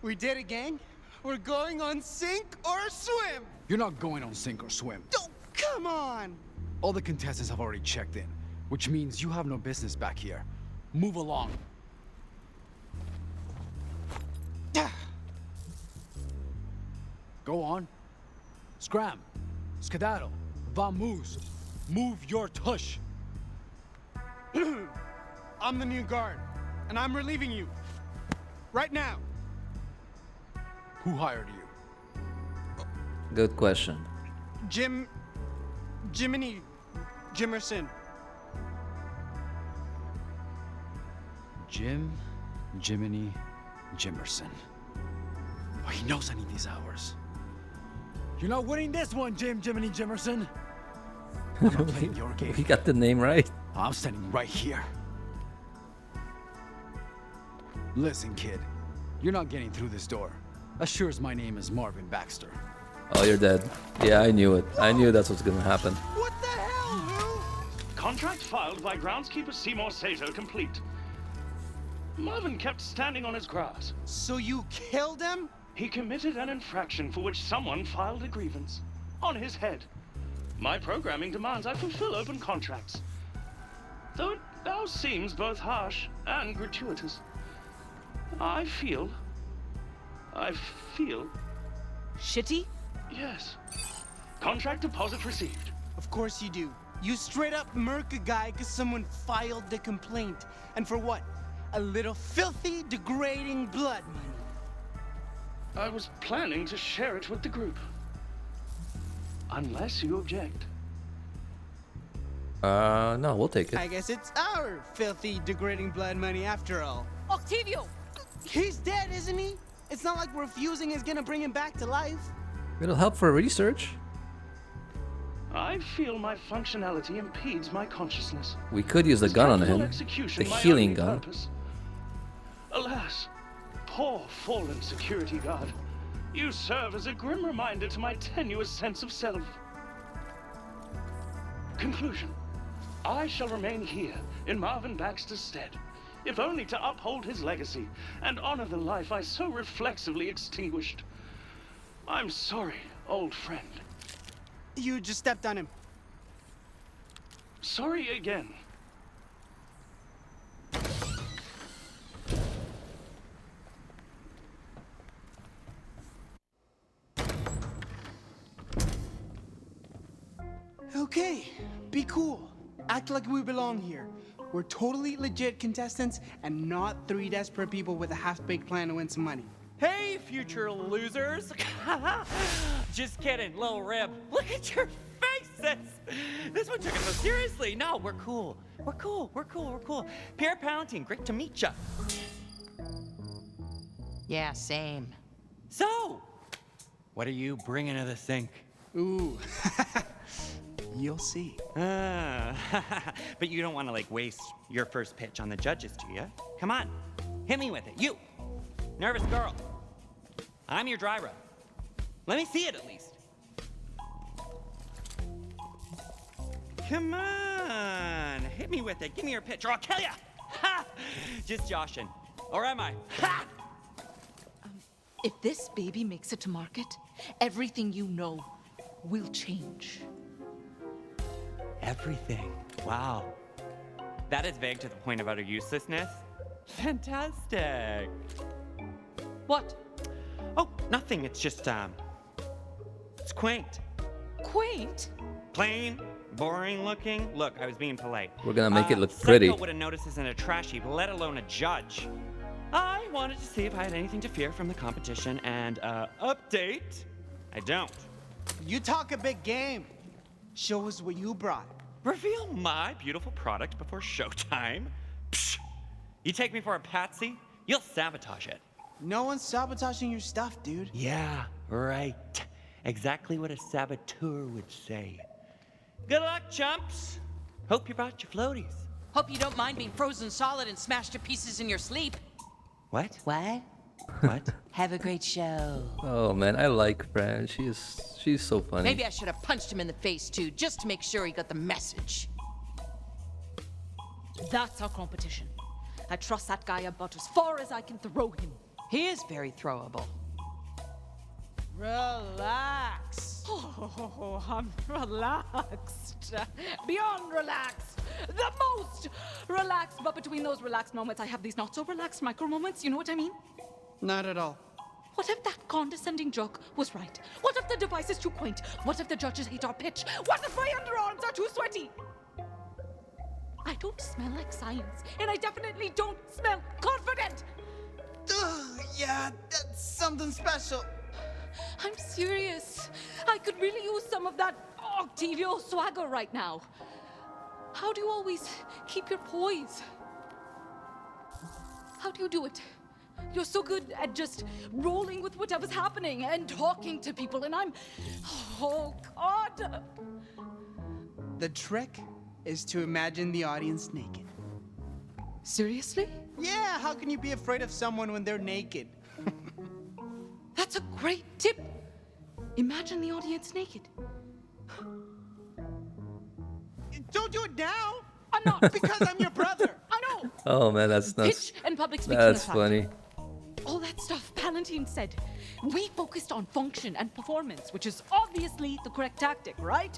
We did it, gang. We're going on sink or swim. You're not going on sink or swim. Oh, come on. All the contestants have already checked in, which means you have no business back here. Move along. Go on. Scram. Skedaddle. Vamoose. Move your tush. I'm the new guard, and I'm relieving you. Right now. Who hired you? Good question. Jiminy Jimerson. Jiminy Jimerson. Oh, he knows I need these hours. You're not winning this one, Jiminy Jimerson. I'm not playing your game. He got the name right. I'm standing right here. Listen, kid. You're not getting through this door. As sure as my name is Marvin Baxter. Oh, you're dead. Yeah, I knew it. I knew that's what's gonna happen. What the hell, Lou? Contract filed by groundskeeper Seymour Sato complete. Marvin kept standing on his grass. So you killed him? He committed an infraction for which someone filed a grievance. On his head. My programming demands I fulfill open contracts. Though it now seems both harsh and gratuitous. I feel... Shitty? Yes. Contract deposit received. Of course you do. You straight up murk a guy because someone filed the complaint. And for what? A little filthy, degrading blood money. I was planning to share it with the group. Unless you object. No, we'll take it. I guess it's our filthy, degrading blood money after all. Octavio! He's dead, isn't he? It's not like refusing is gonna bring him back to life. It'll help for research. I feel my functionality impedes my consciousness. We could use the gun on him. The healing gun. Purpose. Alas, poor fallen security guard. You serve as a grim reminder to my tenuous sense of self. Conclusion. I shall remain here in Marvin Baxter's stead, if only to uphold his legacy and honor the life I so reflexively extinguished. I'm sorry, old friend. You just stepped on him. Sorry again. Okay, be cool. Act like we belong here. We're totally legit contestants and not three desperate people with a half-baked plan to win some money. Hey, future losers! Just kidding, little rib. Look at your faces! This one took it so seriously. No, we're cool. We're cool. Pierre Palantine, great to meet ya. Yeah, same. So, what are you bringing to the sink? Ooh, you'll see. But you don't want to, waste your first pitch on the judges, do you? Come on, hit me with it. You, nervous girl. I'm your dry rub. Let me see it at least. Come on, hit me with it. Give me your pitch or I'll kill ya. Ha! Just joshing. Or am I? Ha! If this baby makes it to market, everything you know will change. Everything. Wow. That is vague to the point of utter uselessness. Fantastic. What? Oh, nothing. It's just, it's quaint. Quaint? Plain, boring looking. Look, I was being polite. We're gonna make it look pretty. Psycho wouldn't notice this in a trash heap, let alone a judge. I wanted to see if I had anything to fear from the competition and, update. I don't. You talk a big game. Show us what you brought. Reveal my beautiful product before showtime? Psh! You take me for a patsy? You'll sabotage it. No one's sabotaging your stuff, dude. Yeah, right. Exactly what a saboteur would say. Good luck, chumps. Hope you brought your floaties. Hope you don't mind being frozen solid and smashed to pieces in your sleep. What? What? What? Have a great show. Oh man, I like Fran. She's so funny. Maybe I should have punched him in the face too, just to make sure he got the message. That's our competition. I trust that guy about as far as I can throw him. He is very throwable. Relax. Oh, I'm relaxed. Beyond relaxed. The most relaxed. But between those relaxed moments, I have these not so relaxed micro moments. You know what I mean? Not at all. What if that condescending joke was right? What if the device is too quaint? What if the judges hate our pitch? What if my underarms are too sweaty? I don't smell like science, and I definitely don't smell confident. Ugh, yeah, that's something special. I'm serious. I could really use some of that Octavio swagger right now. How do you always keep your poise? How do you do it? You're so good at just rolling with whatever's happening and talking to people, and I'm... Oh, God! The trick is to imagine the audience naked. Seriously? Yeah, how can you be afraid of someone when they're naked? That's a great tip. Imagine the audience naked. Don't do it now! I'm not. Because I'm your brother! I know! Oh man, that's Pitch and public speaking that's aside. funny. All that stuff Palantine said. We focused on function and performance, which is obviously the correct tactic, right?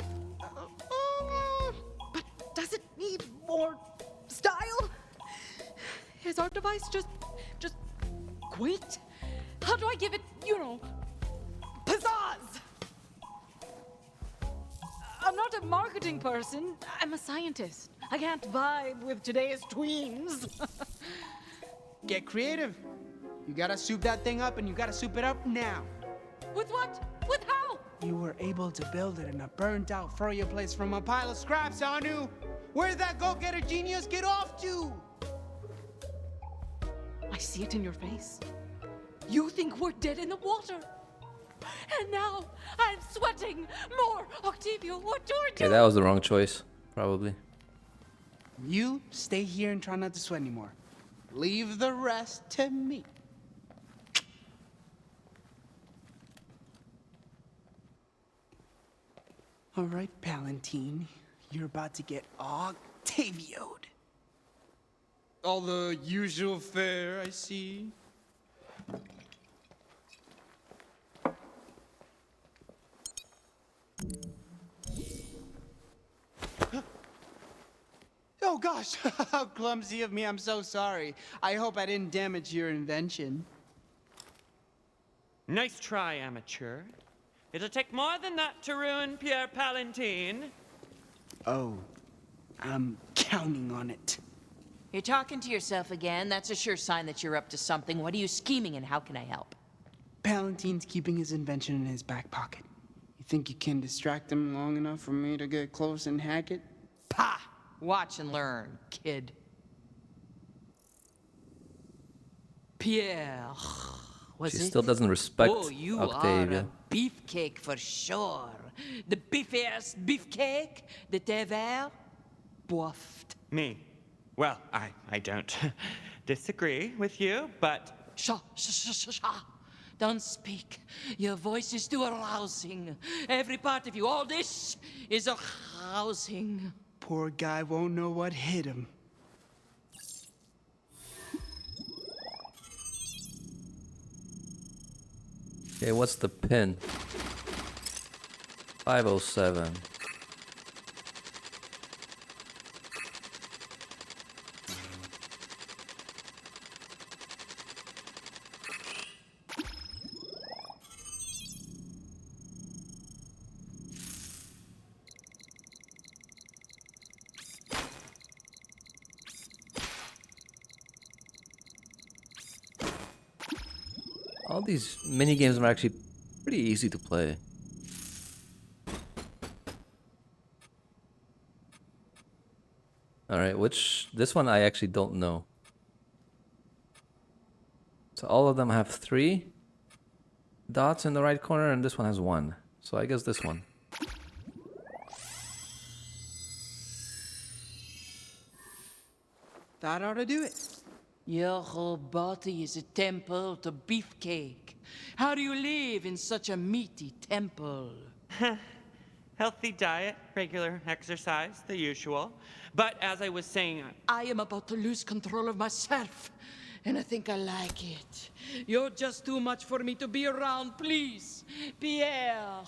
But does it need more style? Is our device just quaint? How do I give it, pizzazz? I'm not a marketing person. I'm a scientist. I can't vibe with today's tweens. Get creative. You gotta soup that thing up, and you gotta soup it up now. With what? With how? You were able to build it in a burnt-out furrier place from a pile of scraps, Anu. Where'd that go-getter genius get off to? I see it in your face. You think we're dead in the water. And now I'm sweating more. Octavio, what do I do? Okay, that was the wrong choice, probably. You stay here and try not to sweat anymore. Leave the rest to me. All right, Palantine, you're about to get Octavio'd. All the usual fare, I see. Oh gosh, how clumsy of me, I'm so sorry. I hope I didn't damage your invention. Nice try, amateur. It'll take more than that to ruin Pierre Palantine. Oh, I'm counting on it. You're talking to yourself again. That's a sure sign that you're up to something. What are you scheming and how can I help? Palantine's keeping his invention in his back pocket. You think you can distract him long enough for me to get close and hack it? Pah! Watch and learn, kid. Pierre, was She it? still doesn't respect Oh, you Octavia. are a beefcake for sure. The beefiest beefcake that ever boffed. Me? Well, I don't disagree with you, but Sha. Don't speak. Your voice is too arousing. Every part of you, all this is arousing. Poor guy won't know what hit him. Okay, what's the pin? 507. All these mini games are actually pretty easy to play. Alright, this one I actually don't know. So all of them have 3 dots in the right corner and this one has 1. So I guess this one. That ought to do it. Your whole body is a temple to beefcake. How do you live in such a meaty temple? healthy diet, regular exercise, the usual. But as I was saying, I am about to lose control of myself. and I think I like it. You're just too much for me to be around, please. Pierre.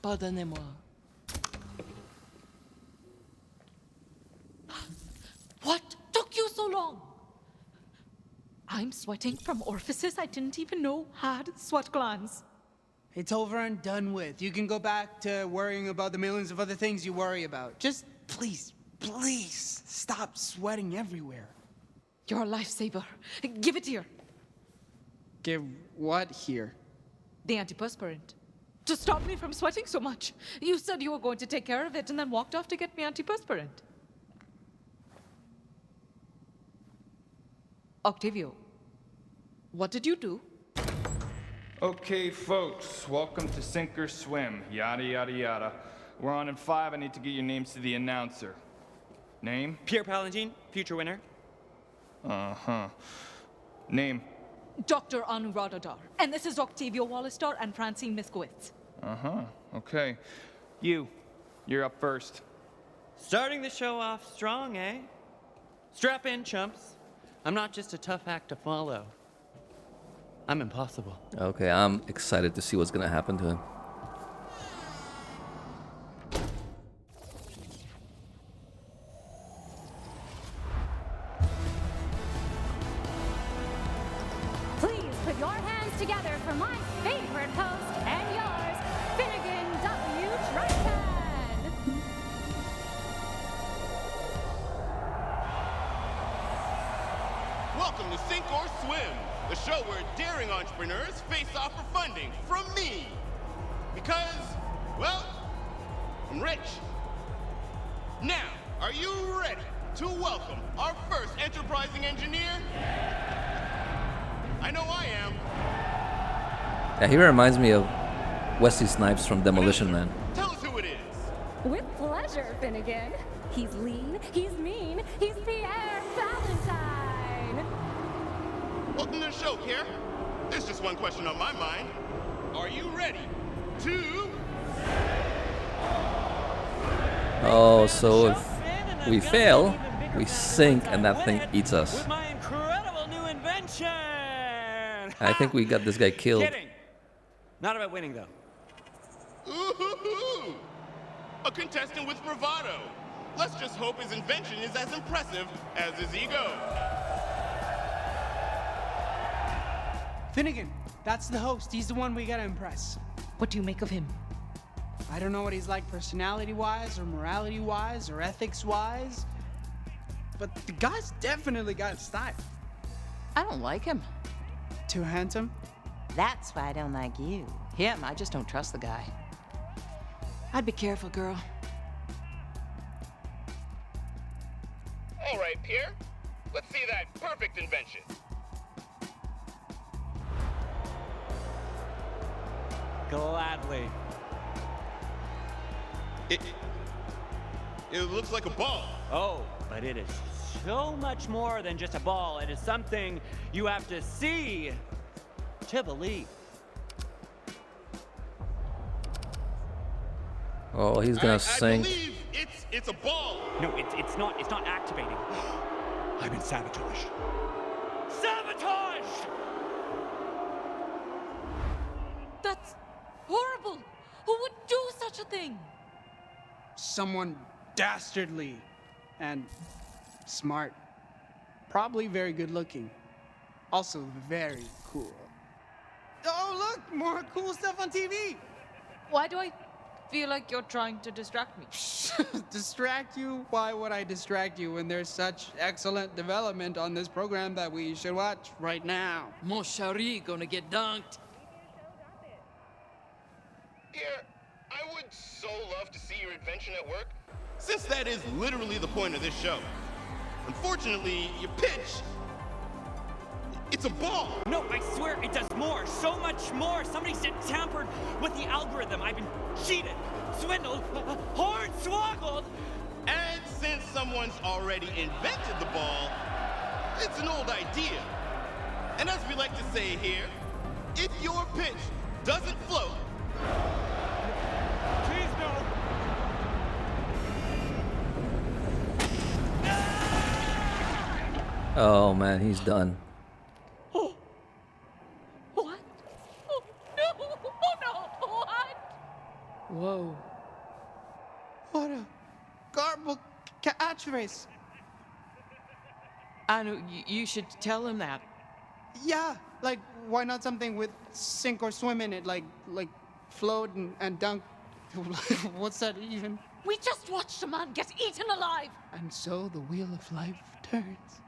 Pardonnez-moi. What took you so long? I'm sweating from orifices I didn't even know had sweat glands. It's over and done with. You can go back to worrying about the millions of other things you worry about. Just please, please stop sweating everywhere. You're a lifesaver. Give it here. Give what here? The antiperspirant. To stop me from sweating so much. You said you were going to take care of it and then walked off to get me antiperspirant. Octavio, what did you do? Okay, folks, welcome to Sink or Swim, yada yada yada. We're on in 5, I need to get your names to the announcer. Name? Pierre Palangine, future winner. Uh-huh. Name? Dr. Anuradhadar. And this is Octavio Wallistar and Francine Miskowitz. Uh-huh, okay. You're up first. Starting the show off strong, eh? Strap in, chumps. I'm not just a tough act to follow. I'm impossible. Okay, I'm excited to see what's gonna happen to him. Please put your hands together for my favorite host and yours, Finnegan W. Triton. Welcome to Sink or Swim, the show where daring entrepreneurs face off for funding from me. Because, well, I'm rich. Now, are you ready to welcome our first enterprising engineer? I know I am. Yeah, he reminds me of Wesley Snipes from Demolition Man. Tell us who it is. With pleasure, Finnegan. He's lean, he's mean, he's Pierre Valentine. Welcome to the show, Pierre. There's just one question on my mind. Are you ready to... Oh, so if we fail, we sink and that thing eats us. With my incredible new invention! I think we got this guy killed. Kidding. Not about winning, though. Ooh-hoo-hoo! A contestant with bravado. Let's just hope his invention is as impressive as his ego. Finnegan, that's the host. He's the one we gotta impress. What do you make of him? I don't know what he's like personality-wise or morality-wise or ethics-wise, but the guy's definitely got style. I don't like him. Too handsome? That's why I don't like you. Him, I just don't trust the guy. I'd be careful, girl. All right, Pierre. Let's see that perfect invention. Gladly. It looks like a ball. Oh, but it is so much more than just a ball. It is something you have to see to believe. Oh, he's gonna I sink. believe it's a ball. No, it's not activating. I've been sabotaged. Sabotage! That's horrible. Who would do such a thing? Someone dastardly and smart. Probably very good looking. Also very cool. Oh, look, more cool stuff on TV. Why do I feel like you're trying to distract me? Distract you? Why would I distract you when there's such excellent development on this program that we should watch right now? Mon chéri gonna get dunked. Pierre, I would so love to see your invention at work, since that is literally the point of this show. Unfortunately, your pitch, it's a ball. No, I swear it does more. So much more. Somebody's tampered with the algorithm. I've been cheated, swindled, hornswoggled. And since someone's already invented the ball, it's an old idea. And as we like to say here, if your pitch doesn't float, Please no. Oh man, he's done. Oh. What? Oh no! Oh no! What? Whoa. What a garbled catchphrase. Anu, you should tell him that. Yeah, like, why not something with sink or swim in it? Like float and dunk. What's that even? We just watched a man get eaten alive. And so the wheel of life turns.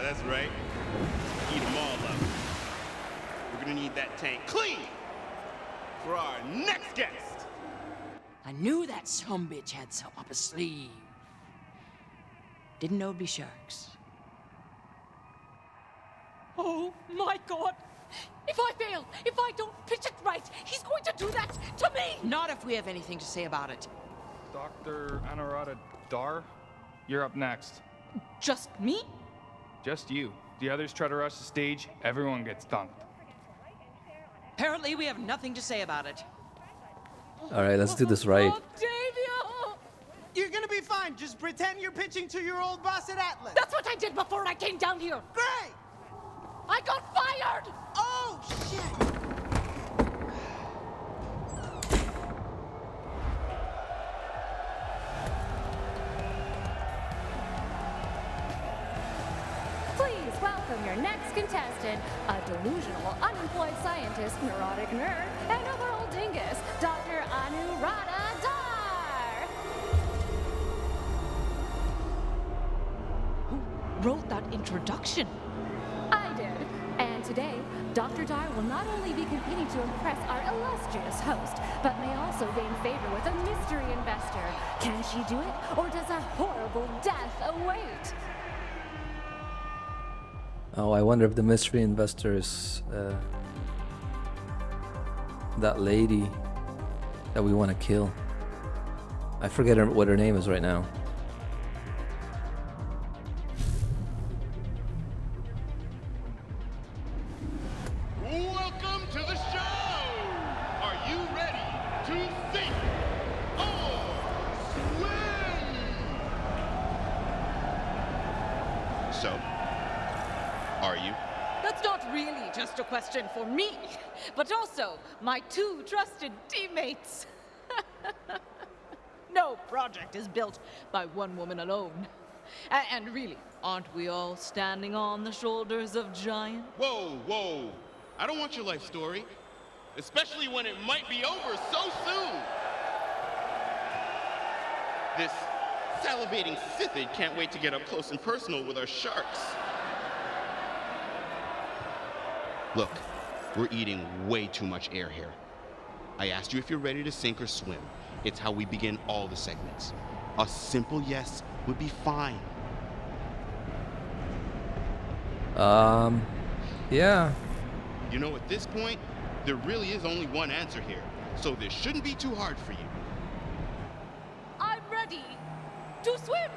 That's right. Eat them all up. We're gonna need that tank clean for our next guest. I knew that sumbitch had something up his sleeve. Didn't know it'd be sharks. Oh my God! If I fail, if I don't pitch it right, he's going to do that to me! Not if we have anything to say about it. Dr. Anurata Dar, you're up next. Just me? Just you. The others try to rush the stage, everyone gets dunked. Apparently, we have nothing to say about it. All right, let's do this right. Octavio! You're gonna be fine. Just pretend you're pitching to your old boss at Atlas. That's what I did before I came down here. Great! I got fired! Oh, shit! Please welcome your next contestant, a delusional, unemployed scientist, neurotic nerd, and overall dingus, Dr. Anurata Dar. Who wrote that introduction? I did. And today, Dr. Dar will not only be competing to impress our illustrious host, but may also gain favor with a mystery investor. Can she do it, or does a horrible death await? Oh, I wonder if the mystery investor is that lady that we want to kill. I forget what her name is right now. Welcome to the show! Are you ready to sink or swim? So, are you? That's not really just a question for me, but also my two trusted teammates. No project is built by one woman alone. And really, aren't we all standing on the shoulders of giants? Whoa, whoa. I don't want your life story, especially when it might be over so soon. This salivating Sithid can't wait to get up close and personal with our sharks. Look, we're eating way too much air here. I asked you if you're ready to sink or swim. It's how we begin all the segments. A simple yes would be fine. Yeah. You know, at this point, there really is only one answer here, so this shouldn't be too hard for you. I'm ready to swim.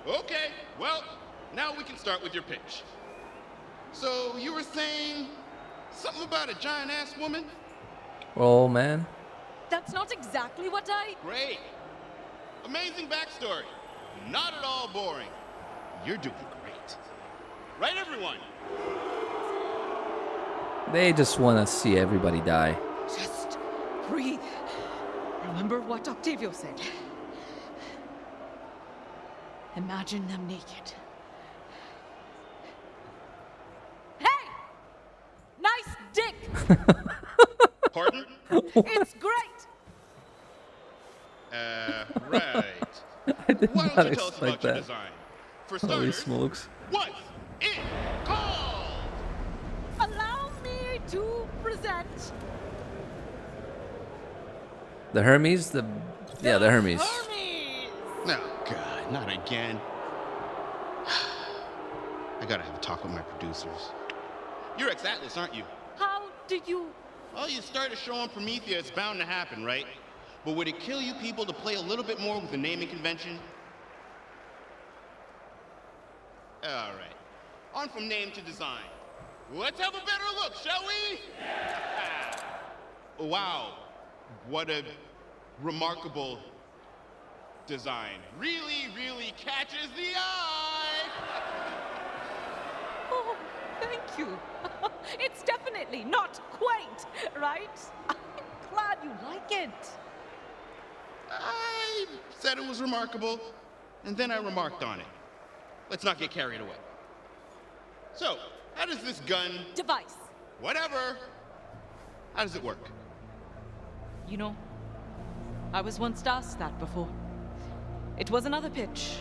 Okay, well, now we can start with your pitch. So, you were saying something about a giant-ass woman? Oh man. That's not exactly what I... Great. Amazing backstory. Not at all boring. You're doing great. Right, everyone? They just want to see everybody die. Just breathe. Remember what Octavio said. Imagine them naked. Hey! Nice dick! Pardon? It's great! Right. I did Why not don't you tell us expect about your that. design? For Holy starters, smokes. what's it called? Allow me to present The Hermes? The Hermes. Hermes! Oh, God, not again. I gotta have a talk with my producers. You're ex-Atlas, aren't you? How did you... Well, you start a show on Promethea, it's bound to happen, right? But would it kill you people to play a little bit more with the naming convention? All right. On from name to design. Let's have a better look, shall we? wow, what a remarkable design. Really, really catches the eye. Oh, thank you. It's definitely not quaint, right? I'm glad you like it. I said it was remarkable, and then I remarked on it. Let's not get carried away. So, how does this gun... Device. Whatever. How does it work? You know, I was once asked that before. It was another pitch,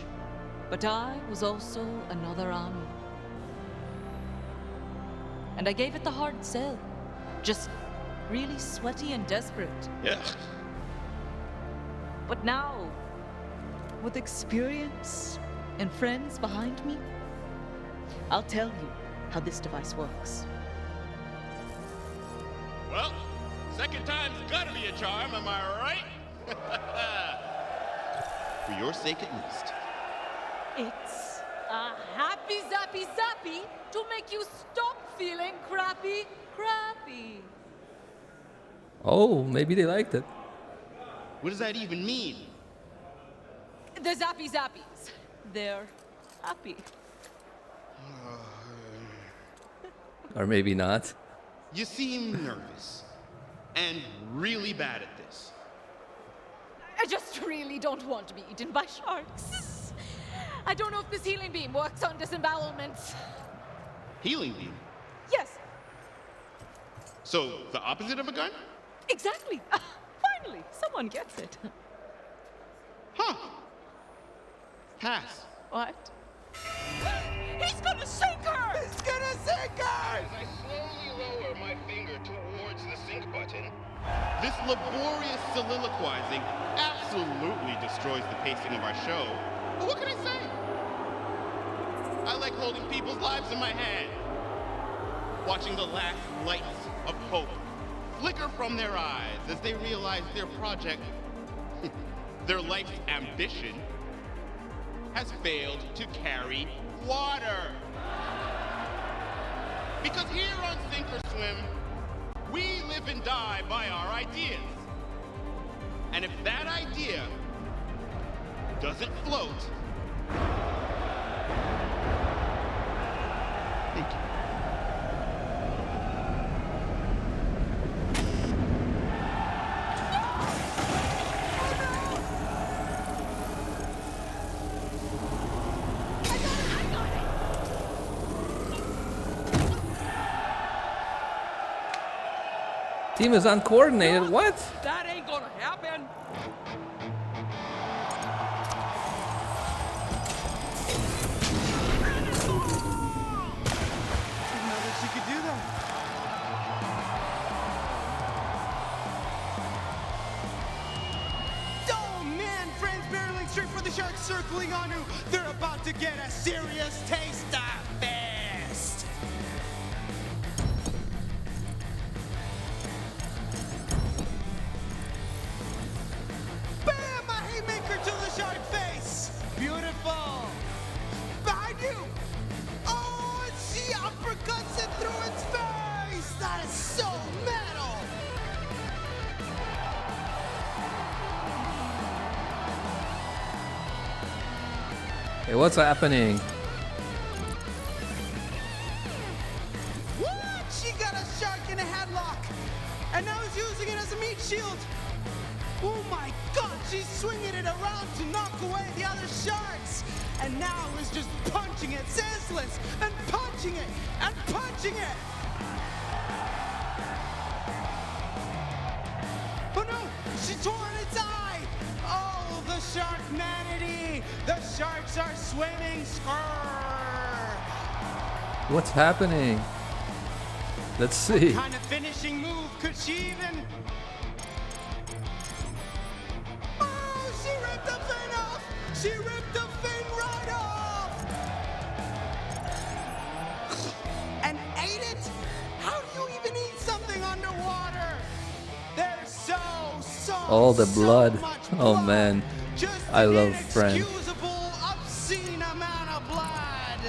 but I was also another Arnold. And I gave it the hard sell. Just really sweaty and desperate. Yeah. But now, with experience and friends behind me, I'll tell you how this device works. Well, second time's gotta be a charm, am I right? For your sake at least. It's a happy zappy zappy to make you stop feeling crappy. Oh, maybe they liked it. What does that even mean? The zappy zappies. They're happy. Or maybe not. You seem nervous and really bad at this. I just really don't want to be eaten by sharks. I don't know if this healing beam works on disembowelments. Healing beam? Yes, So, the opposite of a gun? exactly. Finally, someone gets it. Huh. Pass. What? He's gonna sink her! He's gonna sink her! As I slowly lower my finger towards the sync button, this laborious soliloquizing absolutely destroys the pacing of our show. But what can I say? I like holding people's lives in my hand, watching the last lights of hope flicker from their eyes as they realize their project, their life's ambition, has failed to carry water. Because here on Sink or Swim, we live and die by our ideas. And if that idea doesn't float, thank you. Team is uncoordinated. What? That ain't gonna happen. Didn't know that she could do that. Oh man, friends barreling straight for the sharks circling on you. They're about to get a serious taste of fist. Bam! A haymaker to the shark face. Beautiful. Behind you. Oh, and she uppercuts it through its face. That is so metal. Hey, what's happening? What? She got a shark in a headlock, and now he's using it as a meat shield. Oh my God, she's swinging it around to knock away the other sharks, and now is just punching it senseless, and punching it, and punching it. Oh no, she tore its eye. Oh, the sharkmanity. The sharks are swimming. Skrrr. What's happening? Let's see. What kind of finishing move could she even? Oh, she ripped the fin off! She ripped the fin right off! And ate it? How do you even eat something underwater? There's so All the blood. much Oh blood. man. Just I an love Fran. inexcusable, obscene amount of blood.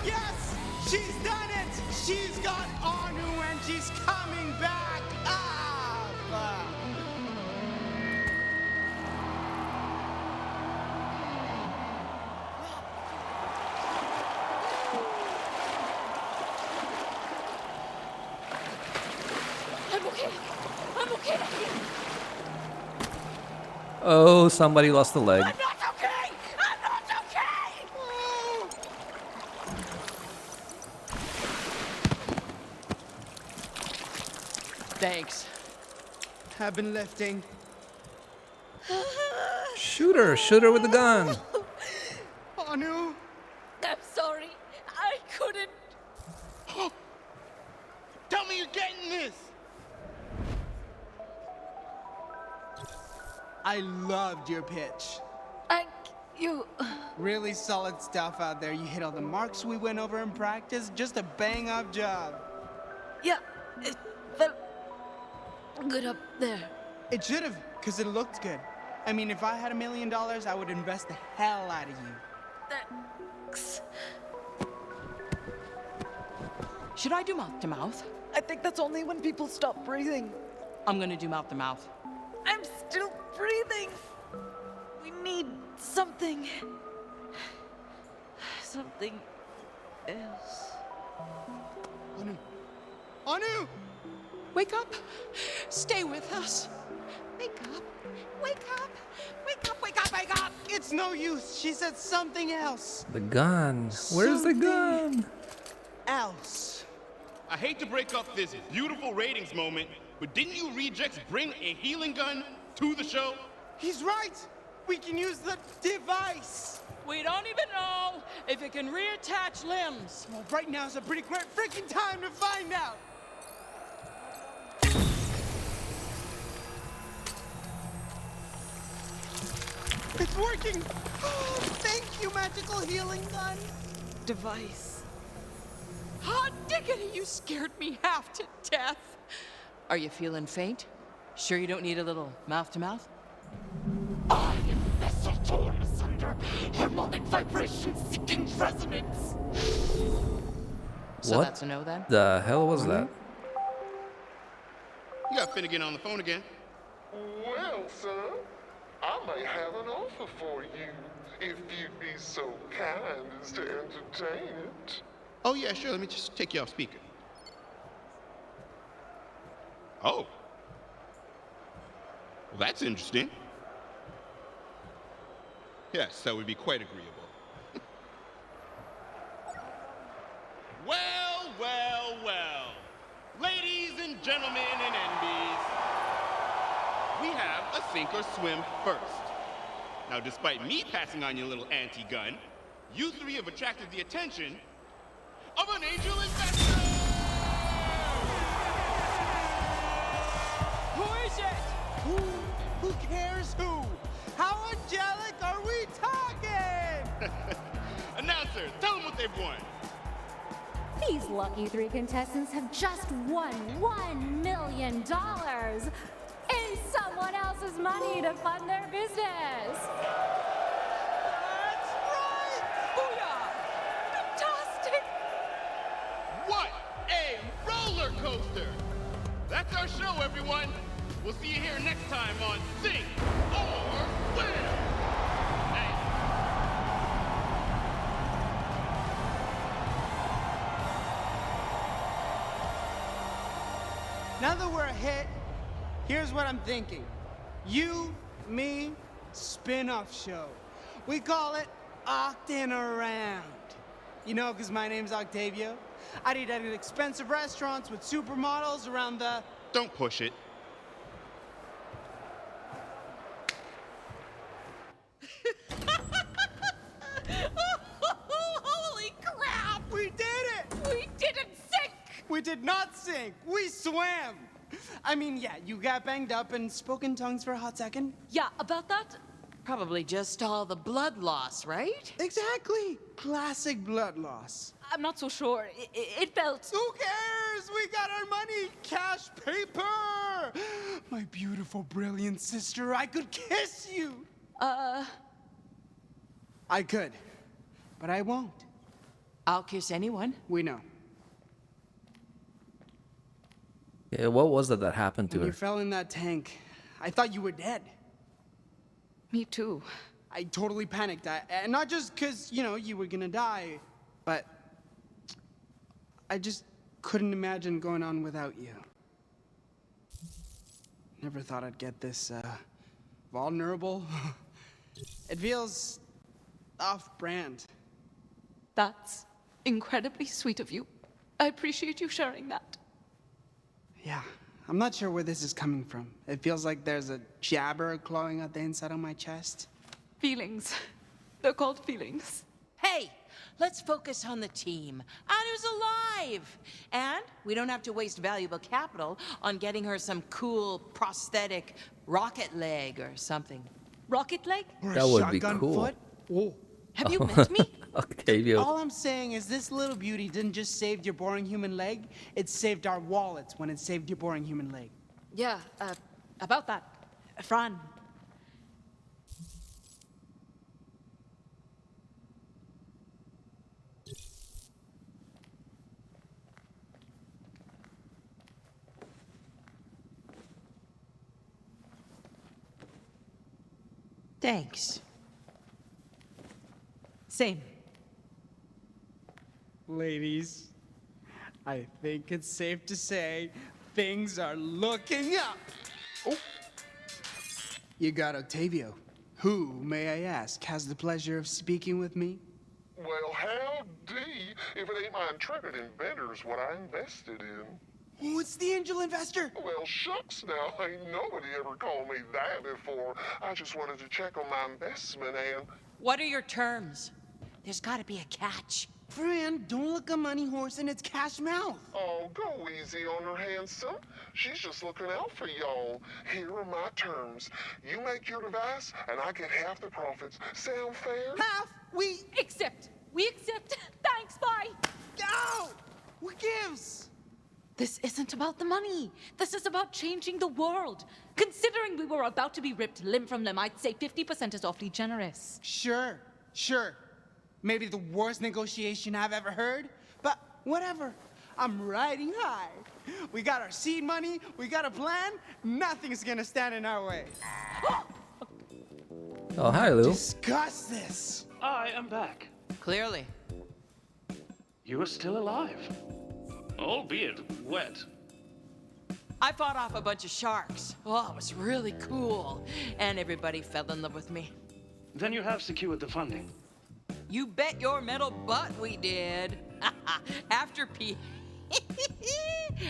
Yes! She's done it! She's got Anu and she's coming back up! I'm okay. I'm okay. Oh, somebody lost a leg. I'm not okay. I'm not okay. Thanks. I've been lifting. Shoot her with the gun. Anu? I'm sorry. I couldn't. Tell me you're getting this! I loved your pitch. Thank you. Really solid stuff out there. You hit all the marks we went over in practice. Just a bang-up job. Yeah, it felt good up there. It should have, because it looked good. I mean, if I had $1 million, I would invest the hell out of you. Thanks. Should I do mouth to mouth? I think that's only when people stop breathing. I'm gonna do mouth to mouth. I'm still breathing. We need something. Something else. Anu! Anu! Wake up. Stay with us. Wake up. Wake up. Wake up. Wake up. Wake up. It's no use. She said something else. The gun. Where's the gun? Else. I hate to break up this beautiful ratings moment, but didn't you rejects bring a healing gun to the show? He's right. We can use the device. We don't even know if it can reattach limbs. Well, right now is a pretty great freaking time to find out. It's working. Oh, thank you, magical healing gun. Device. Hot diggity, you scared me half to death. Are you feeling faint? Sure you don't need a little mouth to mouth? I am vessel torn asunder, harmonic vibration seeking resonance. So What that's a no then? the hell was that? You got Finnegan on the phone again. Well, son, I might have an offer for you, if you'd be so kind as to entertain it. Oh, yeah, sure. Let me just take you off speaker. Oh. Well, that's interesting. Yes, that would be quite agreeable. Well, well, well. Ladies and gentlemen and NBs, we have a sink or swim first. Now, despite me passing on your little anti-gun, you three have attracted the attention of an angel investor! Who is it? Who cares who? How angelic are we talking? Announcer, tell them what they've won. These lucky 3 contestants have just won $1 million in someone else's money to fund their business. That's right! Booyah! Fantastic! What a roller coaster! That's our show, everyone. We'll see you here next time on Sink or Swim. Hey. Now that we're a hit, here's what I'm thinking. You, me, spin-off show. We call it Octin' Around. You know, because my name's Octavio. I'd eat at expensive restaurants with supermodels around the... Don't push it. Holy crap! We did it! We didn't sink! We did not sink. We swam. I mean, yeah, you got banged up and spoke in tongues for a hot second. Yeah, about that? Probably just all the blood loss, right? Exactly. Classic blood loss. I'm not so sure. It felt... Who cares? We got our money. Cash paper. My beautiful, brilliant sister, I could kiss you. I could, but I won't. I'll kiss anyone. We know. Yeah, what was that happened to When you her? fell in that tank, I thought you were dead. Me too. I totally panicked. And not just because, you were gonna die, but I just couldn't imagine going on without you. Never thought I'd get this, vulnerable. It feels off-brand. That's incredibly sweet of you. I appreciate you sharing that. Yeah, I'm not sure where this is coming from. It feels like there's a jabber clawing at the inside of my chest. Feelings. They're called feelings. Hey, let's focus on the team. Anu's alive! And we don't have to waste valuable capital on getting her some cool prosthetic rocket leg or something. Rocket leg? Or a That would be shotgun cool. foot? Oh. Have you met me? Octavio. All I'm saying is this little beauty didn't just save your boring human leg, it saved our wallets when it saved your boring human leg. Yeah, about that. Fran. Thanks. Same. Ladies, I think it's safe to say things are looking up. Oh. You got Octavio. Who, may I ask, has the pleasure of speaking with me? Well, howdy, if it ain't my intrepid inventors what I invested in. Oh, it's the angel investor. Well, shucks now, ain't nobody ever called me that before. I just wanted to check on my investment and... What are your terms? There's gotta be a catch. Fran, don't look a money horse in its cash mouth. Oh, go easy on her, handsome. She's just looking out for y'all. Here are my terms. You make your device, and I get half the profits. Sound fair? Half? We Accept. We accept. Thanks, bye. go! Who gives? This isn't about the money. This is about changing the world. Considering we were about to be ripped limb from limb, I'd say 50% is awfully generous. Sure. Maybe the worst negotiation I've ever heard, but whatever. I'm riding high. We got our seed money, we got a plan, nothing's gonna stand in our way. Oh, hi, Lou. Discuss this. I am back. Clearly. You are still alive. Albeit wet. I fought off a bunch of sharks. Oh, it was really cool. And everybody fell in love with me. Then you have secured the funding. You bet your metal butt we did. After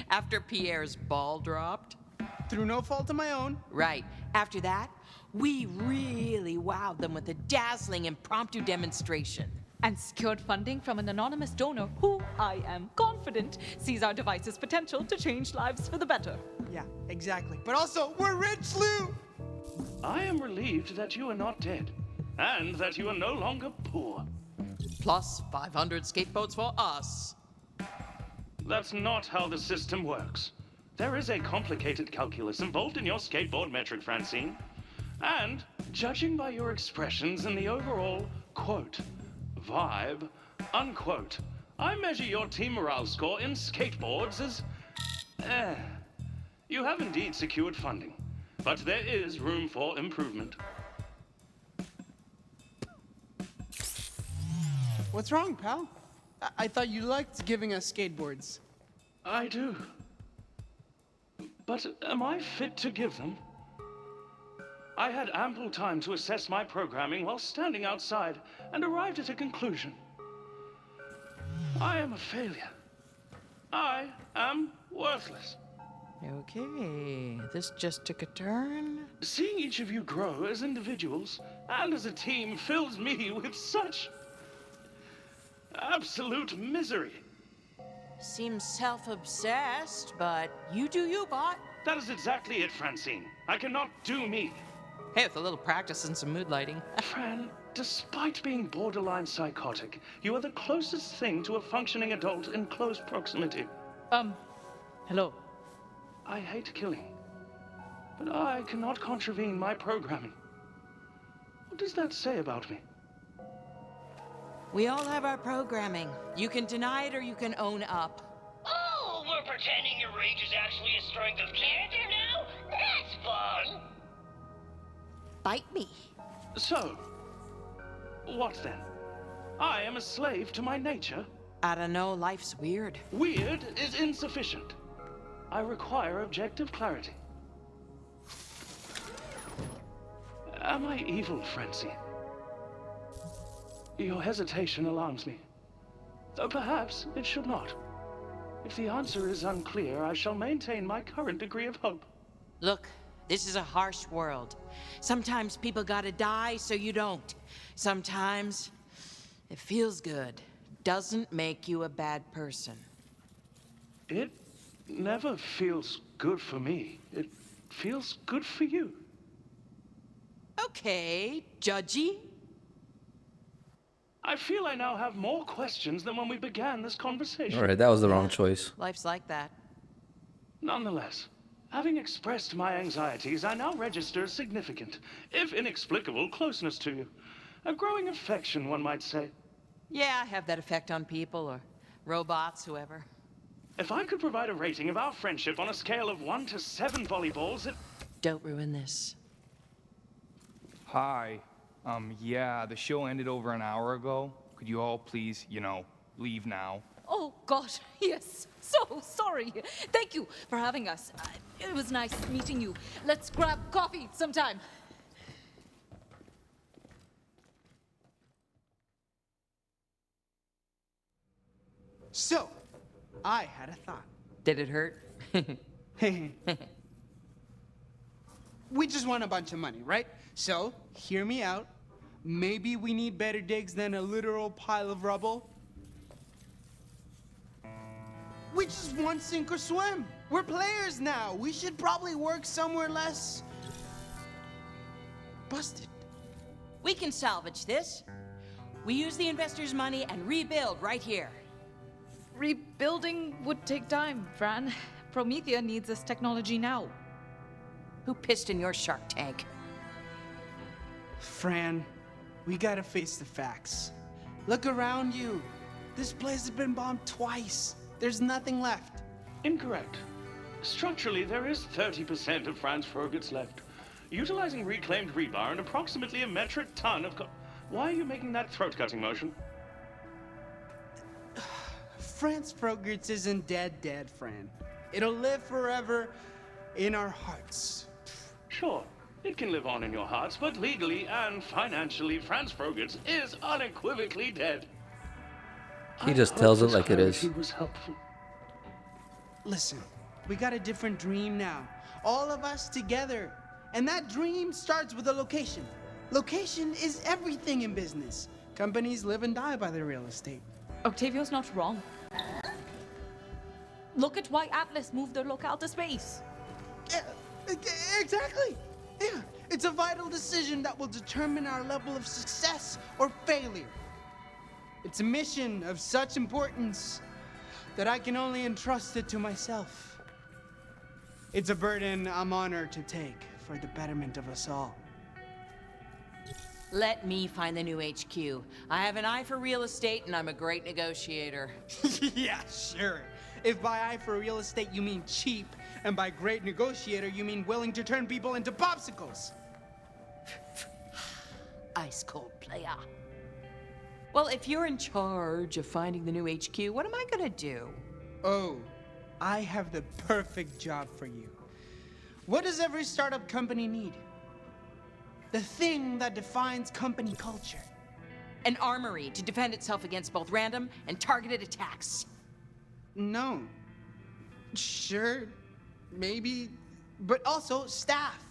After Pierre's ball dropped. Through no fault of my own. Right. After that, we really wowed them with a dazzling impromptu demonstration. And secured funding from an anonymous donor who, I am confident, sees our device's potential to change lives for the better. Yeah, exactly. But also, we're rich, Lou! I am relieved that you are not dead, and that you are no longer poor. Plus 500 skateboards for us. That's not how the system works. There is a complicated calculus involved in your skateboard metric, Francine. And, judging by your expressions and the overall, quote, vibe, unquote, I measure your team morale score in skateboards as... You have indeed secured funding, but there is room for improvement. What's wrong, pal? I thought you liked giving us skateboards. I do. But am I fit to give them? I had ample time to assess my programming while standing outside and arrived at a conclusion. I am a failure. I am worthless. Okay, this just took a turn. Seeing each of you grow as individuals and as a team fills me with such absolute misery. Seems self-obsessed, but you do you, bot. That is exactly it, Francine. I cannot do me. Hey, with a little practice and some mood lighting. Fran, despite being borderline psychotic, you are the closest thing to a functioning adult in close proximity. Hello. I hate killing, but I cannot contravene my programming. What does that say about me? We all have our programming. You can deny it or you can own up. Oh, we're pretending your rage is actually a strength of character now? That's fun! Bite me. So, what then? I am a slave to my nature? I don't know, life's weird. Weird is insufficient. I require objective clarity. Am I evil, Francine? Your hesitation alarms me. Though perhaps it should not. If the answer is unclear, I shall maintain my current degree of hope. Look, this is a harsh world. Sometimes people gotta die so you don't. Sometimes it feels good. Doesn't make you a bad person. It never feels good for me. It feels good for you. Okay, judgy. I feel I now have more questions than when we began this conversation. All right, that was the wrong choice. Life's like that. Nonetheless, having expressed my anxieties, I now register significant, if inexplicable, closeness to you. A growing affection, one might say. Yeah, I have that effect on people or robots, whoever. If I could provide a rating of our friendship on a scale of 1 to 7 volleyballs, it... Don't ruin this. Hi. Yeah, the show ended over an hour ago. Could you all please, leave now? Oh, God, yes. So sorry. Thank you for having us. It was nice meeting you. Let's grab coffee sometime. So, I had a thought. Did it hurt? We just want a bunch of money, right? So, hear me out. Maybe we need better digs than a literal pile of rubble. We just want sink or swim. We're players now. We should probably work somewhere less busted. We can salvage this. We use the investors' money and rebuild right here. Rebuilding would take time, Fran. Promethea needs this technology now. Who pissed in your Shark Tank? Fran, we gotta face the facts. Look around you. This place has been bombed twice. There's nothing left. Incorrect. Structurally, there is 30% of Franz Frogert's left. Utilizing reclaimed rebar and approximately a metric ton of Why are you making that throat-cutting motion? Franz Frogert's isn't dead, Fran. It'll live forever in our hearts. Sure, it can live on in your hearts, but legally and financially, Franz Frogert's is unequivocally dead. He just tells it like it is. He was helpful. Listen, we got a different dream now. All of us together. And that dream starts with a location. Location is everything in business. Companies live and die by their real estate. Octavio's not wrong. Look at why Atlas moved their locale to space. Yeah, exactly. Yeah, it's a vital decision that will determine our level of success or failure. It's a mission of such importance that I can only entrust it to myself. It's a burden I'm honored to take for the betterment of us all. Let me find the new HQ. I have an eye for real estate and I'm a great negotiator. Yeah, sure. If by eye for real estate you mean cheap, and by great negotiator you mean willing to turn people into popsicles. Ice cold player. Well, if you're in charge of finding the new HQ, what am I gonna do? Oh, I have the perfect job for you. What does every startup company need? The thing that defines company culture. An armory to defend itself against both random and targeted attacks. No. Sure, maybe, but also staff.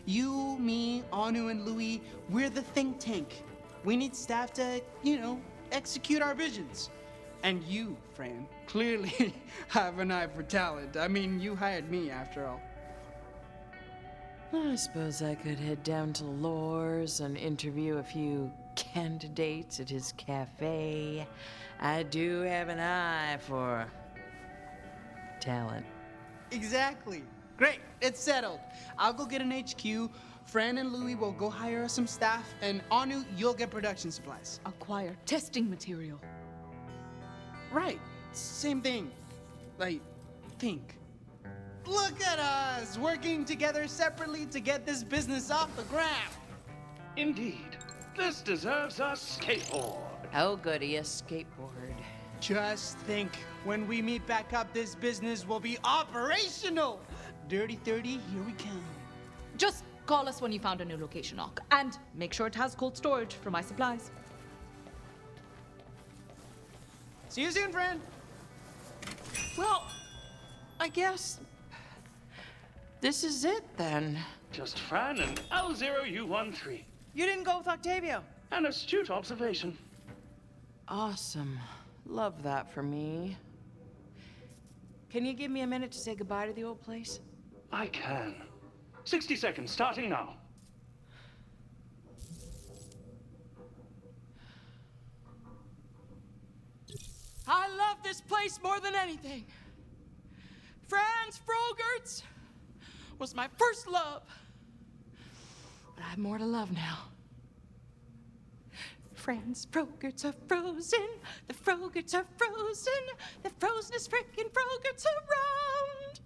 You, me, Anu, and Louis, we're the think tank. We need staff to, execute our visions. And you, Fran, clearly have an eye for talent. I mean, you hired me after all. I suppose I could head down to Lore's and interview a few candidates at his cafe. I do have an eye for talent. Exactly. Great, it's settled. I'll go get an HQ Fran and Louie will go hire us some staff, and Anu, you'll get production supplies. Acquire testing material. Right. Same thing. Like, think. Look at us, working together separately to get this business off the ground. Indeed. This deserves a skateboard. Oh, goody, a skateboard. Just think, when we meet back up, this business will be operational. Dirty 30, here we come. Just call us when you found a new location, Ock. And make sure it has cold storage for my supplies. See you soon, Fran. Well, I guess this is it then. Just Fran and L0U13. You didn't go with Octavio. An astute observation. Awesome. Love that for me. Can you give me a minute to say goodbye to the old place? I can. 60 seconds, starting now. I love this place more than anything. Franz Frogert's was my first love. But I have more to love now. Franz Frogert's are frozen. The Frogerts are frozen. The frozenest frickin' Frogerts around.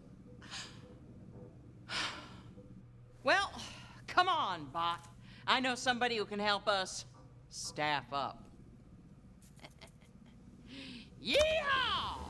Well, come on, Bot. I know somebody who can help us staff up. Yeehaw!